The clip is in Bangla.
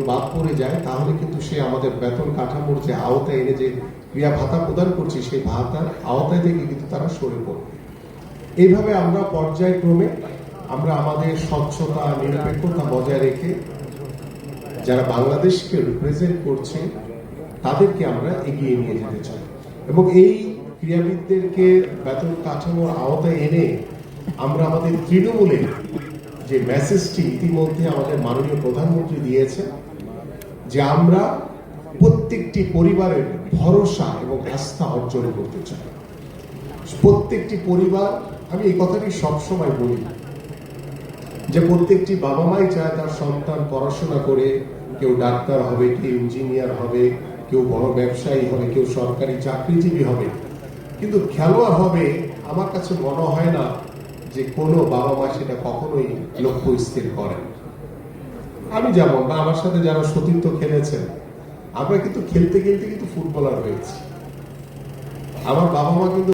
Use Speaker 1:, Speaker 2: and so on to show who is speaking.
Speaker 1: বাদ পড়ে যায় তাহলে কিন্তু সে আমাদের বেতন কাঠামোর যে আওতায় এনে যে ক্রিয়া ভাতা প্রদান করছি সেই ভাতার আওতায় থেকে কিন্তু তারা সরে পড়বে। এইভাবে আমরা পর্যায়ক্রমে আমরা আমাদের স্বচ্ছতা নিরপেক্ষতা বজায় রেখে যারা বাংলাদেশকে রিপ্রেজেন্ট করছে তাদেরকে আমরা এগিয়ে নিয়ে যেতে চাই এবং এই ক্রীড়াবিদদেরকে বেতন কাঠামোর আওতায় এনে আমরা আমাদের তৃণমূলে যে মেসেজটি ইতিমধ্যে আমাদের মাননীয় প্রধানমন্ত্রী দিয়েছে যে আমরা প্রত্যেকটি পরিবারের ভরসা এবং আস্থা অর্জন করতে চাই। প্রত্যেকটি পরিবার, আমি এই কথাটি সবসময় বলি যে প্রত্যেকটি বাবা মাই চায় তার সন্তান পড়াশোনা করে কেউ ডাক্তার হবে, কেউ ইঞ্জিনিয়ার হবে, কেউ বড় ব্যবসায়ী হবে, কেউ সরকারি চাকরিজীবী হবে, কিন্তু খেলোয়াড় হবে আমার কাছে মনে হয় না যে কোনো বাবা মা সেটা কখনোই লক্ষ্য স্থির করেন। আমি যেমন বা আমার সাথে যারা সতীর্থ খেলেছেন আমরা কিন্তু খেলতে খেলতে কিন্তু ফুটবলার হয়েছি। আমার বাবা মা কিন্তু